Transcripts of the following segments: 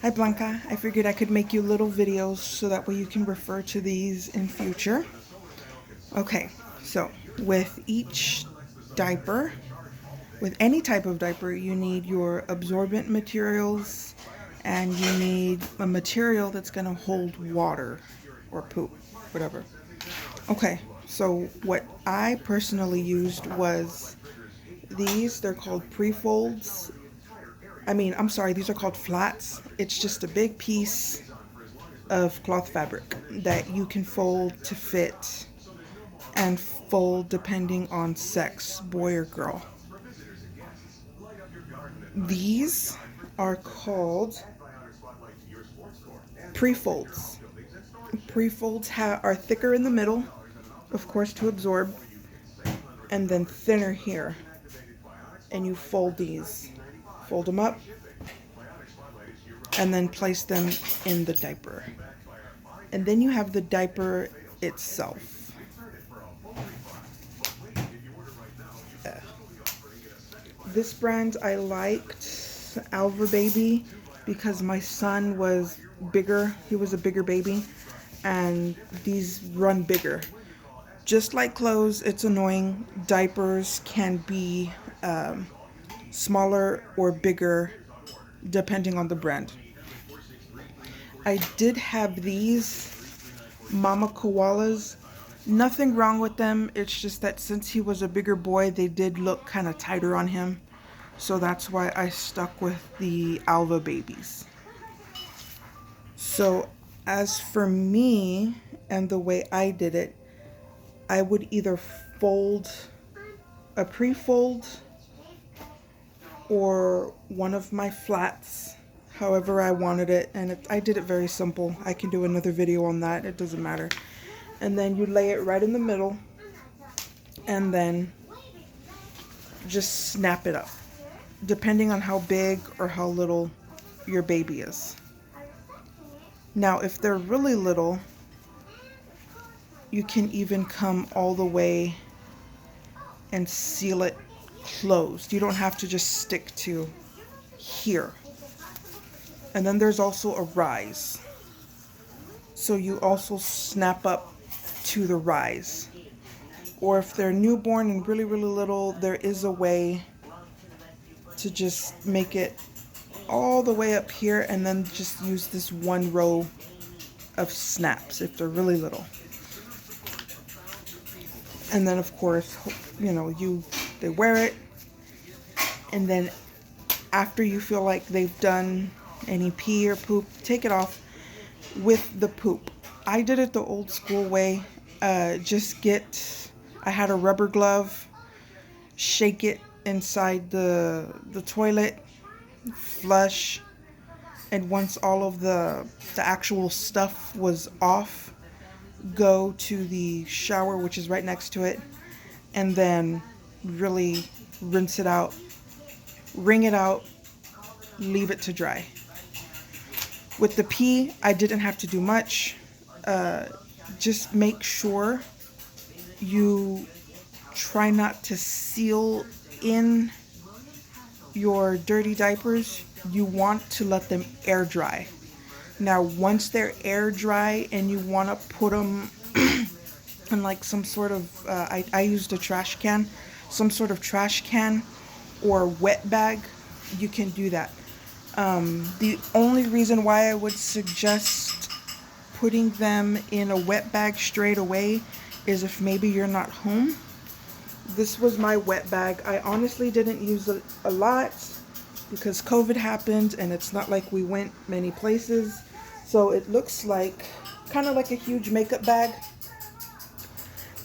Hi Blanca, I figured I could make you little videos so that way you can refer to these in future. Okay, so with each diaper, with any type of diaper, you need your absorbent materials and you need a material that's going to hold water or poop, whatever. Okay, so what I personally used was these. They're called pre-folds. I'm sorry, these are called flats. It's just a big piece of cloth fabric that you can fold to fit and fold depending on sex, boy or girl. These are called pre-folds. Pre-folds are thicker in the middle, of course, to absorb, and then thinner here. And you fold these. Fold them up and then place them in the diaper. And then you have the diaper itself. This brand I liked, Alva Baby, because my son was bigger. He was a bigger baby, and these run bigger. Just like clothes, it's annoying. Diapers can be smaller or bigger depending on the brand. I did have these Mama Koalas. Nothing wrong with them. It's just that since he was a bigger boy, they did look kind of tighter on him. So that's why I stuck with the Alva babies. So as for me and the way I did it, I would either fold a pre-fold or one of my flats, however I wanted it. And I did it very simple. I can do another video on that. It doesn't matter. And then you lay it right in the middle and then just snap it up, depending on how big or how little your baby is. Now, if they're really little, you can even come all the way and seal it closed. You don't have to just stick to here. And then there's also a rise. So you also snap up to the rise. Or if they're newborn and really, really little, there is a way to just make it all the way up here and then just use this one row of snaps if they're really little. And then of course, they wear it, and then after you feel like they've done any pee or poop, take it off with the poop. I did it the old school way. I had a rubber glove, shake it inside the toilet, flush, and once all of the actual stuff was off, go to the shower, which is right next to it, and then really rinse it out, wring it out, leave it to dry. With the pee, I didn't have to do much. Just make sure you try not to seal in your dirty diapers. You want to let them air dry. Now, once they're air dry and you want to put them in like some sort of, I used a trash can, some sort of trash can or wet bag, you can do that. The only reason why I would suggest putting them in a wet bag straight away is if maybe you're not home. This was my wet bag. I honestly didn't use it a lot because COVID happened and it's not like we went many places. So it looks like kind of like a huge makeup bag.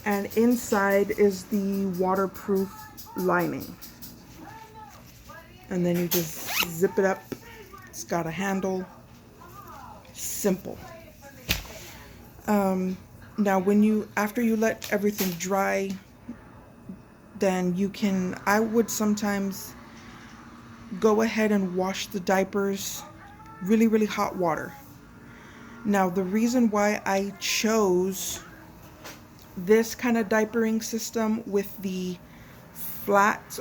And inside is the waterproof lining. And then you just zip it up. It's got a handle. Simple. Now after you let everything dry, then I would sometimes go ahead and wash the diapers really, really hot water. Now, the reason why I chose this kind of diapering system with the flats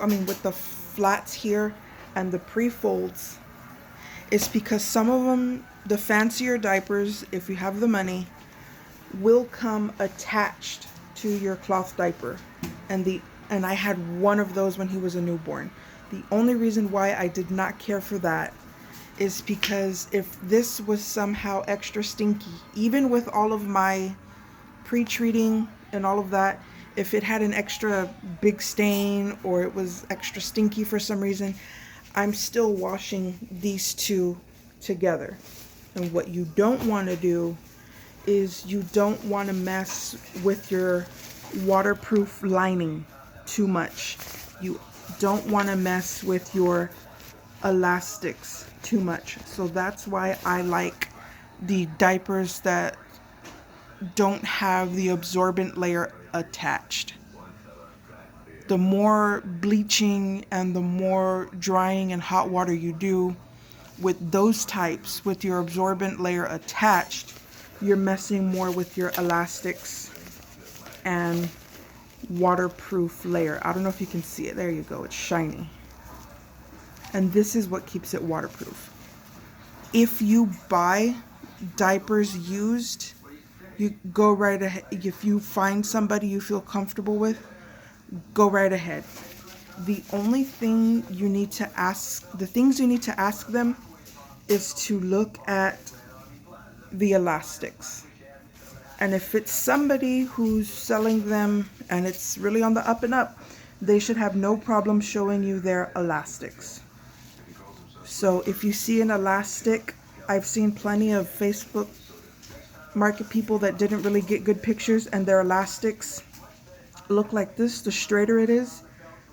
here and the pre-folds It's because some of them, the fancier diapers, if you have the money, will come attached to your cloth diaper. And I had one of those when he was a newborn. The only reason why I did not care for that is because if this was somehow extra stinky, even with all of my pre-treating and all of that, if it had an extra big stain or it was extra stinky for some reason, I'm still washing these two together. And what you don't want to do is you don't want to mess with your waterproof lining too much. You don't want to mess with your elastics too much. So that's why I like the diapers that don't have the absorbent layer attached. The more bleaching and the more drying and hot water you do with those types, with your absorbent layer attached, you're messing more with your elastics and waterproof layer. I don't know if you can see it. There you go. It's shiny. And this is what keeps it waterproof. If you buy diapers used, you go right ahead. If you find somebody you feel comfortable with, go right ahead. The only thing you need to ask, the things you need to ask them is to look at the elastics. And if it's somebody who's selling them and it's really on the up and up, they should have no problem showing you their elastics. So if you see an elastic, I've seen plenty of Facebook market people that didn't really get good pictures and their elastics look like this. The straighter it is,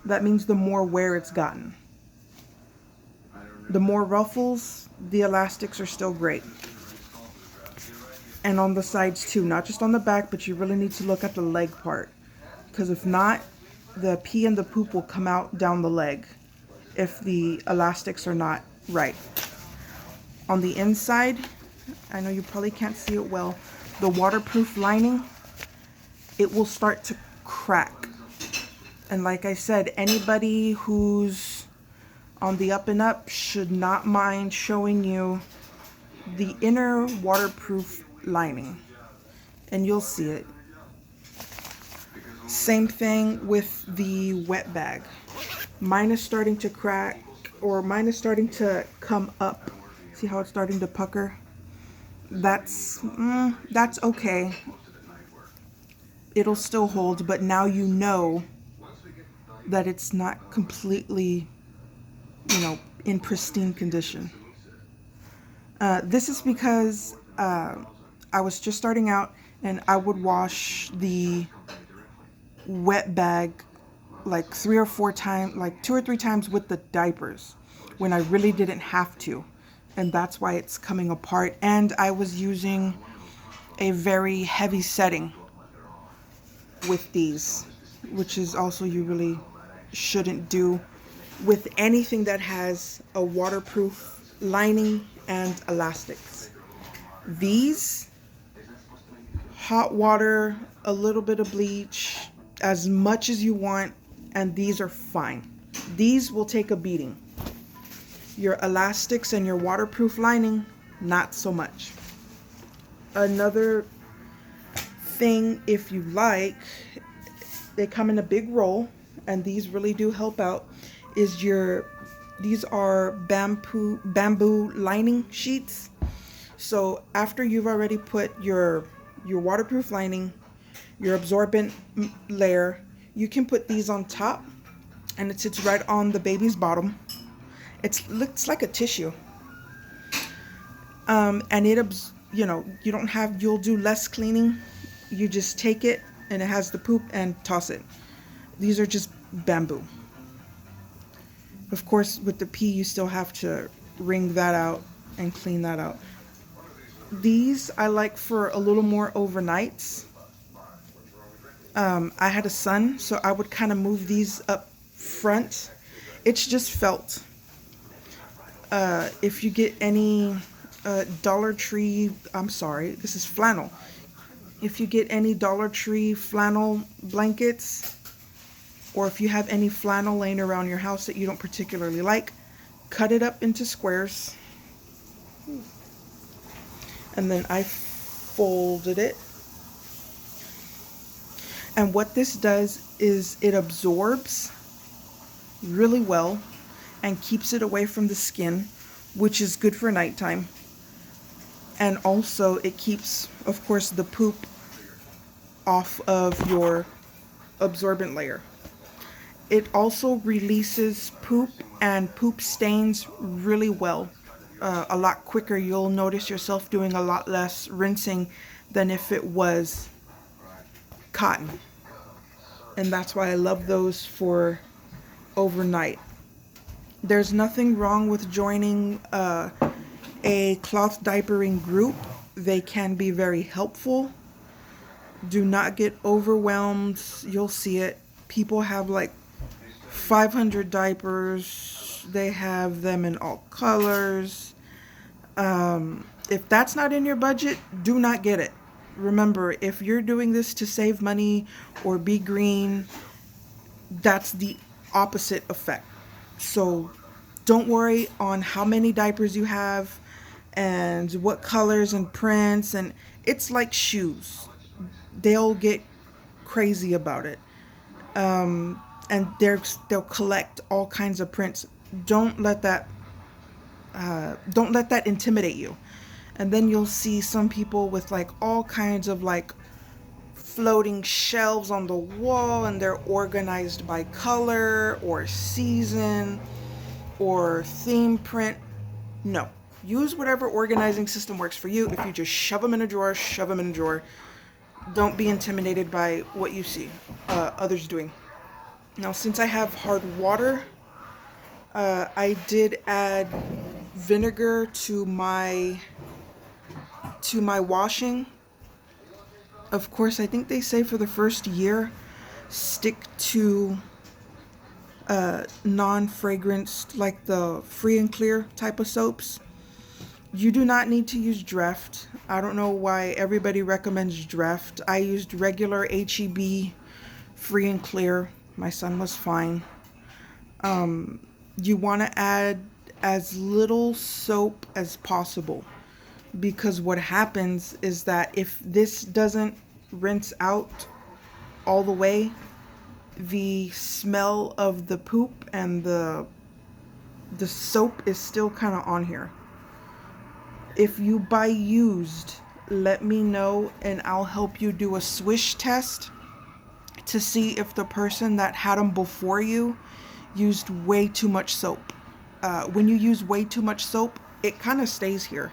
that means the more wear it's gotten. The more ruffles, the elastics are still great. And on the sides too, not just on the back, but you really need to look at the leg part. Because if not, the pee and the poop will come out down the leg if the elastics are not right. On the inside, I know you probably can't see it well, the waterproof lining, it will start to crack. And like I said, anybody who's on the up and up should not mind showing you the inner waterproof lining, and you'll see it. Same thing with the wet bag. Mine is starting to crack, or mine is starting to come up. See how it's starting to pucker? That's okay. It'll still hold, but now you know that it's not completely, in pristine condition. This is because I was just starting out and I would wash the wet bag like 3 or 4 times, like 2 or 3 times with the diapers when I really didn't have to. And that's why it's coming apart. And I was using a very heavy setting with these, which is also you really shouldn't do with anything that has a waterproof lining and elastics. These, hot water, a little bit of bleach, as much as you want, and these are fine. These will take a beating. Your elastics and your waterproof lining, not so much. Another thing, if you like, they come in a big roll, and these really do help out, is these are bamboo lining sheets. So after you've already put your waterproof lining, your absorbent layer, you can put these on top, and it sits right on the baby's bottom. It looks like a tissue. And you'll do less cleaning. You just take it, and it has the poop, and toss it. These are just bamboo. Of course, with the pee, you still have to wring that out and clean that out. These I like for a little more overnights. I had a son, so I would kind of move these up front. It's just felt. If you get any Dollar Tree, this is flannel. If you get any Dollar Tree flannel blankets, or if you have any flannel laying around your house that you don't particularly like, cut it up into squares And then I folded it. And what this does is it absorbs really well and keeps it away from the skin, which is good for nighttime. And also it keeps, of course, the poop off of your absorbent layer. It also releases poop and poop stains really well. A lot quicker. You'll notice yourself doing a lot less rinsing than if it was cotton. And that's why I love those for overnight. There's nothing wrong with joining a cloth diapering group. They can be very helpful. Do not get overwhelmed. You'll see it. People have like 500 diapers. They have them in all colors. If that's not in your budget, do not get it. Remember, if you're doing this to save money or be green, that's the opposite effect. So don't worry on how many diapers you have and what colors and prints. And it's like shoes. They'll get crazy about it. And they'll collect all kinds of prints. Don't let that intimidate you. And then you'll see some people with like all kinds of like floating shelves on the wall, and they're organized by color or season or theme print. No, use whatever organizing system works for you. If you just shove them in a drawer, shove them in a drawer. Don't be intimidated by what you see others doing. Now, since I have hard water, I did add vinegar to my washing. Of course, I think they say for the first year, stick to non-fragranced, like the free and clear type of soaps. You do not need to use Dreft. I don't know why everybody recommends Dreft. I used regular HEB free and clear. My son was fine. You want to add as little soap as possible, because what happens is that if this doesn't rinse out all the way, the smell of the poop and the soap is still kind of on here. If you buy used, let me know and I'll help you do a swish test to see if the person that had them before you used way too much soap. When you use way too much soap, it kind of stays here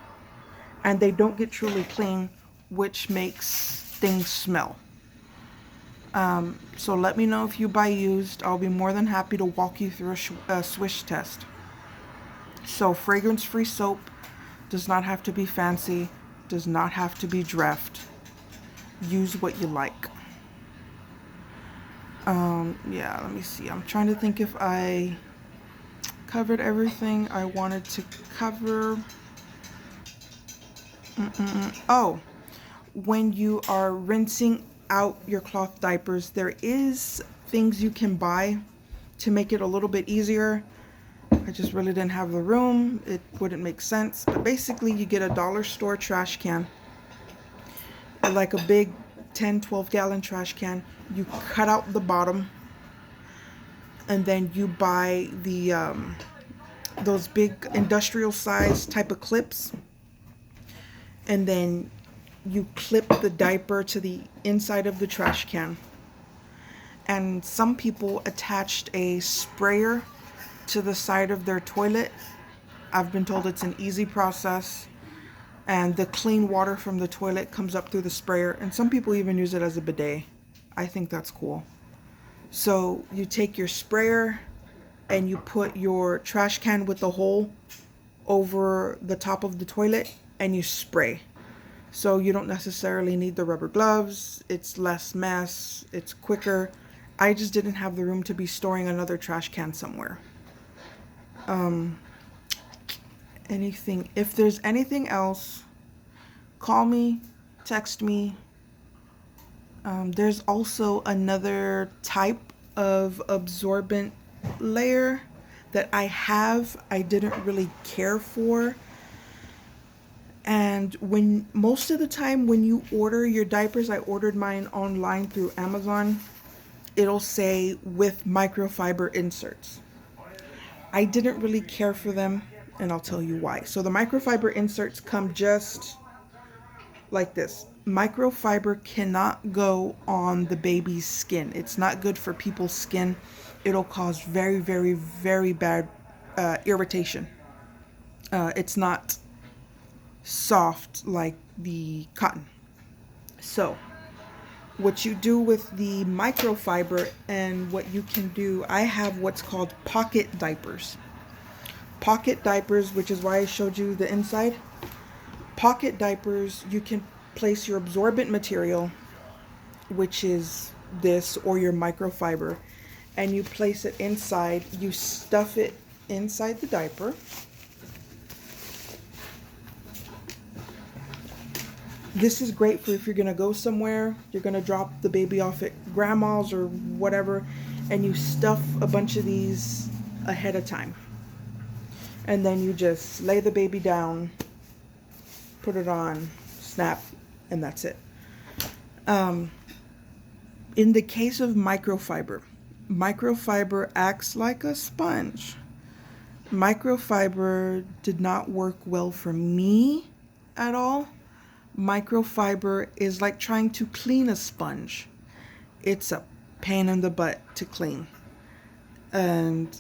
and they don't get truly clean, which makes things smell. So let me know if you buy used. I'll be more than happy to walk you through a swish test. So fragrance-free soap does not have to be fancy, does not have to be Dreft. Use what you like. Yeah, let me see. I'm trying to think if I covered everything I wanted to cover. Oh, when you are rinsing out your cloth diapers, there is things you can buy to make it a little bit easier. I just really didn't have the room. It wouldn't make sense. But basically, you get a dollar store trash can, like a big 10, 12 gallon trash can. You cut out the bottom, and then you buy the those big industrial size type of clips, and then you clip the diaper to the inside of the trash can. And some people attached a sprayer to the side of their toilet. I've been told it's an easy process, and the clean water from the toilet comes up through the sprayer, and some people even use it as a bidet. I think that's cool. So you take your sprayer and you put your trash can with the hole over the top of the toilet and you spray. So you don't necessarily need the rubber gloves. It's less mess. It's quicker. I just didn't have the room to be storing another trash can somewhere. If there's anything else, call me, text me. There's also another type of absorbent layer that I didn't really care for. And when most of the time when you order your diapers, I ordered mine online through Amazon, it'll say with microfiber inserts. I didn't really care for them, and I'll tell you why. So the microfiber inserts come just like this. Microfiber cannot go on the baby's skin. It's not good for people's skin. It'll cause very, very, very bad irritation. It's not soft like the cotton. So what you do with the microfiber and what you can do, I have what's called pocket diapers. Pocket diapers, which is why I showed you the inside. Pocket diapers, you can place your absorbent material, which is this, or your microfiber, and you place it inside. You stuff it inside the diaper. This is great for if you're going to go somewhere, you're going to drop the baby off at grandma's or whatever, and you stuff a bunch of these ahead of time. And then you just lay the baby down, put it on, snap, and that's it. In the case of microfiber, microfiber acts like a sponge. Microfiber did not work well for me at all. Microfiber is like trying to clean a sponge. It's a pain in the butt to clean. And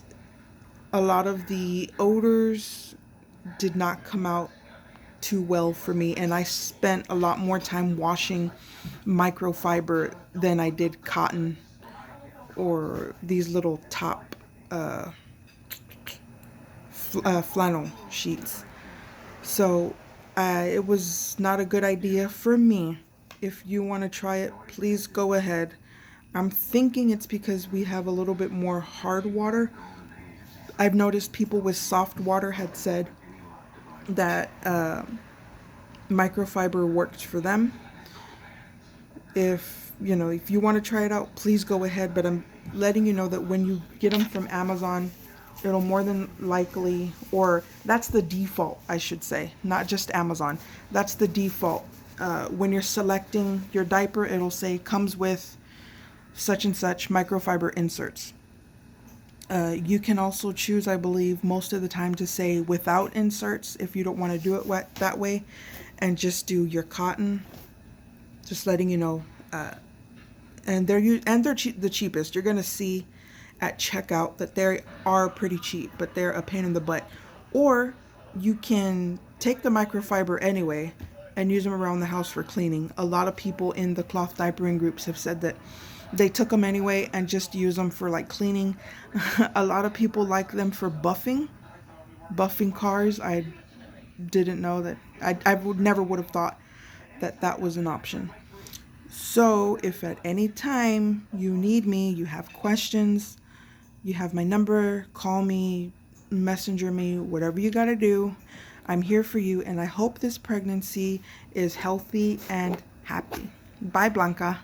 a lot of the odors did not come out too well for me, and I spent a lot more time washing microfiber than I did cotton or these little top flannel sheets. So it was not a good idea for me. If you want to try it, please go ahead. I'm thinking it's because we have a little bit more hard water. I've noticed people with soft water had said that microfiber worked for them. If you want to try it out, please go ahead. But I'm letting you know that when you get them from Amazon, it'll more than likely, or that's the default, I should say, not just Amazon. That's the default. When you're selecting your diaper, it'll say comes with such and such microfiber inserts. You can also choose, I believe, most of the time to say without inserts if you don't want to do it that way, and just do your cotton. Just letting you know. And they're the cheapest. You're gonna see at checkout that they are pretty cheap, but they're a pain in the butt. Or you can take the microfiber anyway and use them around the house for cleaning. A lot of people in the cloth diapering groups have said that they took them anyway and just use them for like cleaning. A lot of people like them for buffing cars. I didn't know that. I never would have thought that that was an option. So if at any time you need me, you have questions, you have my number, call me, messenger me, whatever you got to do. I'm here for you, and I hope this pregnancy is healthy and happy. Bye, Blanca.